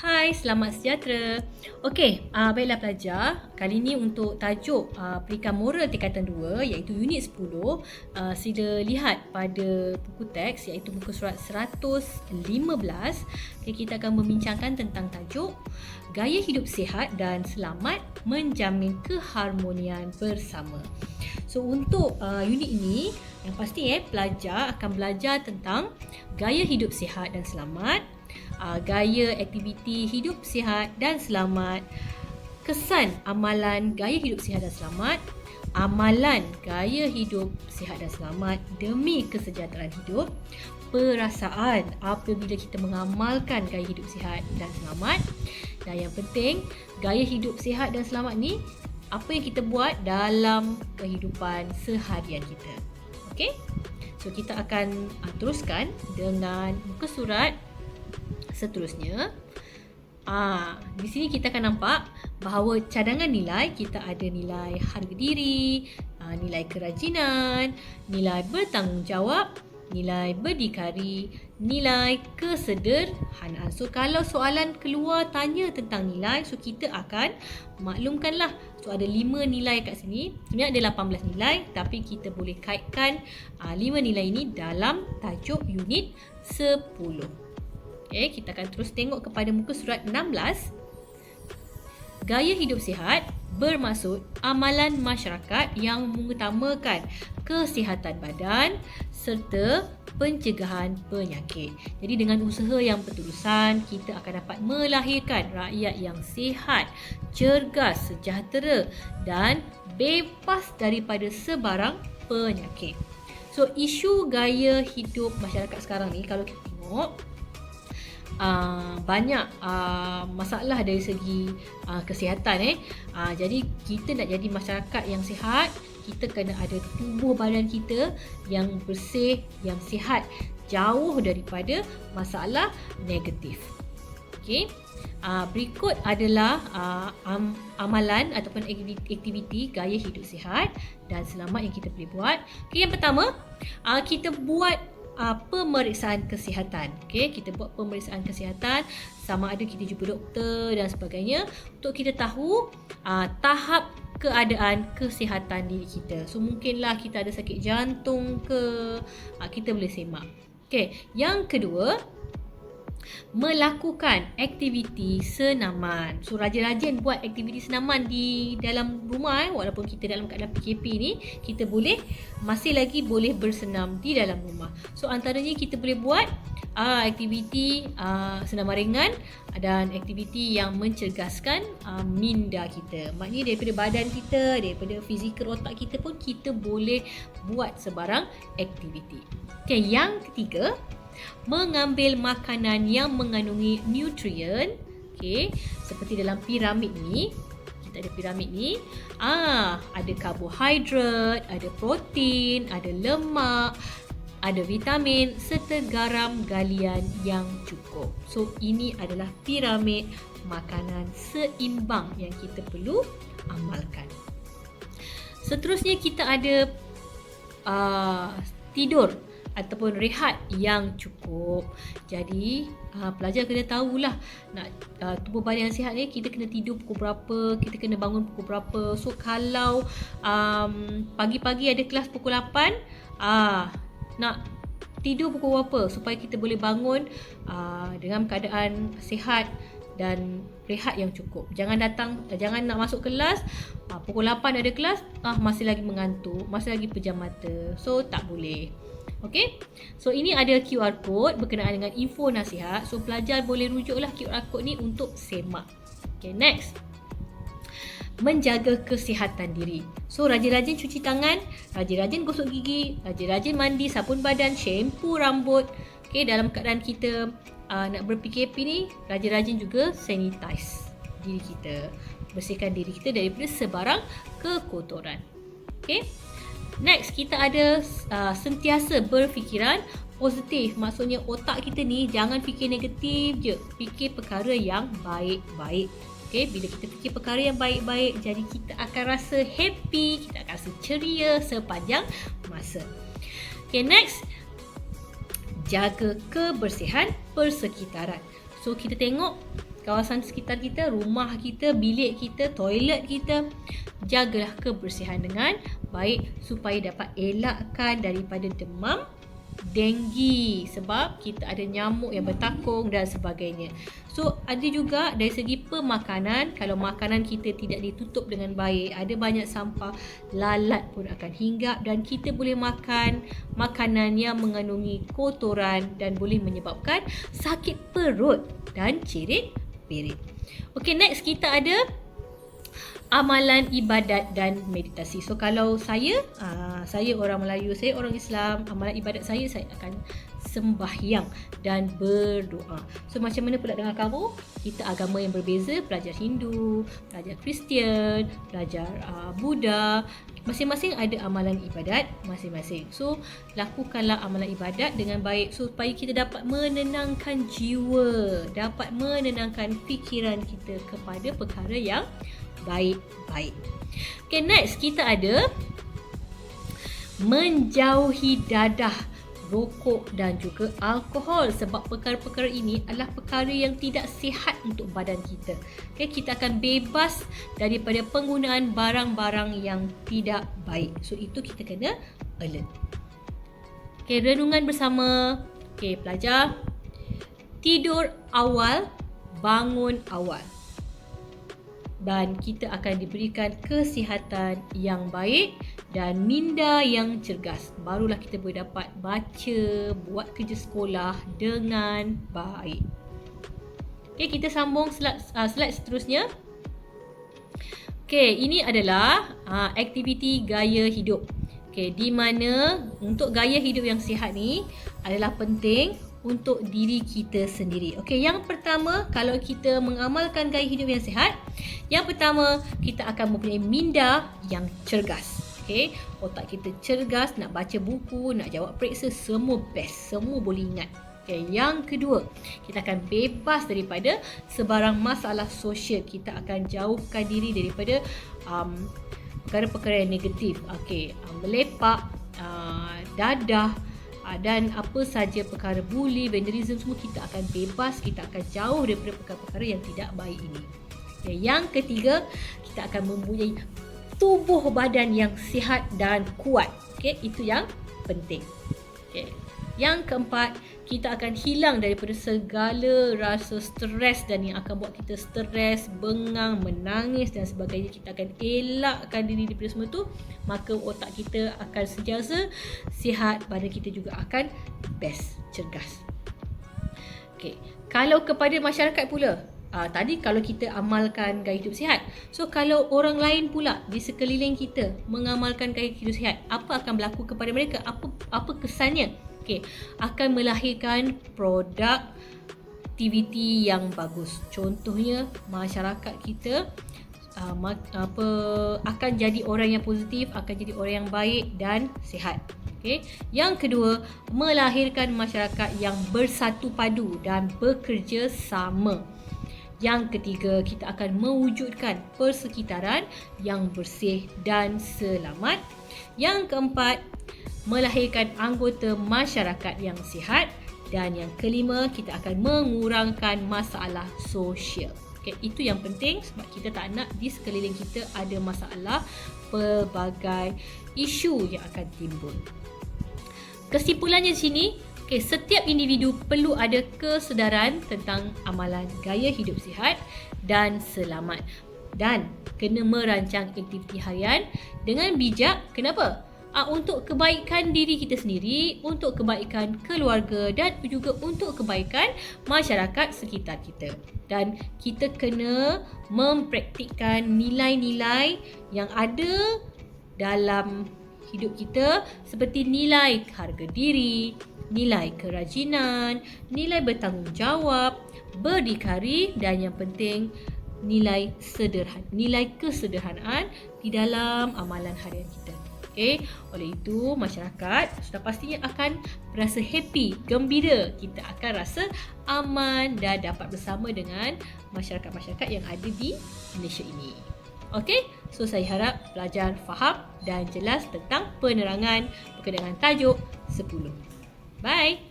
Hai, selamat sejahtera. Okey, baiklah pelajar. Kali ini untuk tajuk pendidikan moral tingkatan 2 iaitu unit 10, sila lihat pada buku teks iaitu muka surat 115. Okay, kita akan membincangkan tentang tajuk gaya hidup sihat dan selamat menjamin keharmonian bersama. So untuk unit ini yang pasti pelajar akan belajar tentang gaya hidup sihat dan selamat, gaya aktiviti hidup sihat dan selamat, kesan amalan gaya hidup sihat dan selamat, amalan gaya hidup sihat dan selamat demi kesejahteraan hidup, perasaan apabila kita mengamalkan gaya hidup sihat dan selamat, dan yang penting gaya hidup sihat dan selamat ni apa yang kita buat dalam kehidupan seharian kita. Okey? So kita akan teruskan dengan muka surat seterusnya. Di sini kita akan nampak bahawa cadangan nilai kita ada nilai harga diri, nilai kerajinan, nilai bertanggungjawab, nilai berdikari, nilai kesederhanaan. So kalau soalan keluar tanya tentang nilai, so kita akan maklumkanlah. So ada 5 nilai kat sini. Sebenarnya ada 18 nilai, tapi kita boleh kaitkan 5 nilai ini dalam tajuk unit 10. Okay, kita akan terus tengok kepada muka surat 16. Gaya hidup sihat bermaksud amalan masyarakat yang mengutamakan kesihatan badan serta pencegahan penyakit. Jadi dengan usaha yang berterusan, kita akan dapat melahirkan rakyat yang sihat, cergas, sejahtera dan bebas daripada sebarang penyakit. So isu gaya hidup masyarakat sekarang ni kalau kita tengok, banyak masalah dari segi kesihatan. Jadi kita nak jadi masyarakat yang sihat, kita kena ada tubuh badan kita yang bersih, yang sihat, jauh daripada masalah negatif. Okey. Berikut adalah amalan ataupun aktiviti gaya hidup sihat dan selamat yang kita boleh buat. Okay, yang pertama, kita buat pemeriksaan kesihatan. Okay, kita buat pemeriksaan kesihatan, sama ada kita jumpa doktor dan sebagainya untuk kita tahu tahap keadaan kesihatan diri kita. So mungkinlah kita ada sakit jantung ke, kita boleh semak. Okay, yang kedua, melakukan aktiviti senaman. So rajin-rajin buat aktiviti senaman di dalam rumah. Walaupun kita dalam keadaan PKP ni, kita masih lagi boleh bersenam di dalam rumah. So antaranya kita boleh buat aktiviti senaman ringan dan aktiviti yang mencerdaskan minda kita. Maknanya daripada badan kita, daripada fizikal otak kita pun kita boleh buat sebarang aktiviti. Okay, yang ketiga, mengambil makanan yang mengandungi nutrien. Okay, seperti dalam piramid ni, kita ada piramid ni, ada karbohidrat, ada protein, ada lemak, ada vitamin serta garam galian yang cukup. So ini adalah piramid makanan seimbang yang kita perlu amalkan. Seterusnya kita ada tidur ataupun rehat yang cukup. Jadi pelajar kena tahulah, nak tubuh badan yang sihat ni kita kena tidur pukul berapa, kita kena bangun pukul berapa. So kalau pagi-pagi ada kelas pukul 8, nak tidur pukul berapa supaya kita boleh bangun dengan keadaan sihat dan rehat yang cukup. Jangan nak masuk kelas pukul 8 ada kelas, masih lagi mengantuk, masih lagi pejam mata. So tak boleh. Okey. So ini ada QR code berkenaan dengan info nasihat. So pelajar boleh rujuklah QR code ni untuk semak. Okay, next. Menjaga kesihatan diri. So rajin-rajin cuci tangan, rajin-rajin gosok gigi, rajin-rajin mandi, sabun badan, shampoo rambut. Okay, dalam keadaan kita nak ber-PKP ni, rajin-rajin juga sanitize diri kita. Bersihkan diri kita daripada sebarang kekotoran. Okay. Next, kita ada sentiasa berfikiran positif. Maksudnya otak kita ni jangan fikir negatif je. Fikir perkara yang baik-baik. Okay, bila kita fikir perkara yang baik-baik, jadi kita akan rasa happy, kita akan rasa ceria sepanjang masa. Okay, next. Jaga kebersihan persekitaran. So kita tengok kawasan sekitar kita, rumah kita, bilik kita, toilet kita. Jagalah kebersihan dengan baik supaya dapat elakkan daripada demam denggi sebab kita ada nyamuk yang bertakung dan sebagainya. So ada juga dari segi pemakanan, kalau makanan kita tidak ditutup dengan baik, ada banyak sampah, lalat pun akan hinggap dan kita boleh makan makanan yang mengandungi kotoran dan boleh menyebabkan sakit perut dan cirit-pirit. Okay, next kita ada amalan ibadat dan meditasi. So kalau saya orang Melayu, saya orang Islam, amalan ibadat saya akan sembahyang dan berdoa. So macam mana pula dengan kamu? Kita agama yang berbeza, pelajar Hindu, pelajar Kristian, pelajar Buddha, masing-masing ada amalan ibadat masing-masing. So lakukanlah amalan ibadat dengan baik supaya kita dapat menenangkan jiwa, dapat menenangkan fikiran kita kepada perkara yang baik-baik. Okay, next kita ada menjauhi dadah, rokok dan juga alkohol sebab perkara-perkara ini adalah perkara yang tidak sihat untuk badan kita. Okay, kita akan bebas daripada penggunaan barang-barang yang tidak baik. So itu kita kena alert. Okay, renungan bersama. Okay, pelajar, tidur awal, bangun awal. Dan kita akan diberikan kesihatan yang baik dan minda yang cergas. Barulah kita boleh dapat baca, buat kerja sekolah dengan baik. Okay, kita sambung slide seterusnya. Okay, ini adalah aktiviti gaya hidup. Okay, di mana untuk gaya hidup yang sihat ni adalah penting untuk diri kita sendiri. Okey, yang pertama, kalau kita mengamalkan gaya hidup yang sihat, yang pertama kita akan mempunyai minda yang cergas. Okey, otak kita cergas, nak baca buku, nak jawab periksa, semua best, semua boleh ingat. Okey, yang kedua, kita akan bebas daripada sebarang masalah sosial. Kita akan jauhkan diri daripada perkara-perkara yang negatif. Okey, melepak, dadah, dan apa saja perkara bully, vandalism, semua kita akan bebas, kita akan jauh daripada perkara-perkara yang tidak baik ini. Okay, yang ketiga, kita akan mempunyai tubuh badan yang sihat dan kuat. Okay, itu yang penting. Okay. Yang keempat, kita akan hilang daripada segala rasa stres dan yang akan buat kita stres, bengang, menangis dan sebagainya. Kita akan elakkan diri daripada semua tu, maka otak kita akan sentiasa sihat, badan kita juga akan best, cergas. Okay. Kalau kepada masyarakat pula, tadi kalau kita amalkan gaya hidup sihat. So kalau orang lain pula di sekeliling kita mengamalkan gaya hidup sihat, apa akan berlaku kepada mereka? Apa kesannya? Okey, akan melahirkan produktiviti yang bagus. Contohnya masyarakat kita akan jadi orang yang positif, akan jadi orang yang baik dan sihat. Okey. Yang kedua, melahirkan masyarakat yang bersatu padu dan bekerja sama. Yang ketiga, kita akan mewujudkan persekitaran yang bersih dan selamat. Yang keempat, melahirkan anggota masyarakat yang sihat. Dan yang kelima, kita akan mengurangkan masalah sosial. Okay, itu yang penting sebab kita tak nak di sekeliling kita ada masalah, pelbagai isu yang akan timbul. Kesimpulannya di sini, setiap individu perlu ada kesedaran tentang amalan gaya hidup sihat dan selamat. Dan kena merancang aktiviti harian dengan bijak. Kenapa? Untuk kebaikan diri kita sendiri, untuk kebaikan keluarga dan juga untuk kebaikan masyarakat sekitar kita. Dan kita kena mempraktikkan nilai-nilai yang ada dalam hidup kita seperti nilai harga diri, nilai kerajinan, nilai bertanggungjawab, berdikari dan yang penting nilai kesederhanaan di dalam amalan harian kita. Okay. Oleh itu, masyarakat sudah pastinya akan rasa happy, gembira. Kita akan rasa aman dan dapat bersama dengan masyarakat-masyarakat yang ada di Malaysia ini. Okey, so saya harap pelajar faham dan jelas tentang penerangan berkenaan tajuk 10. Bye!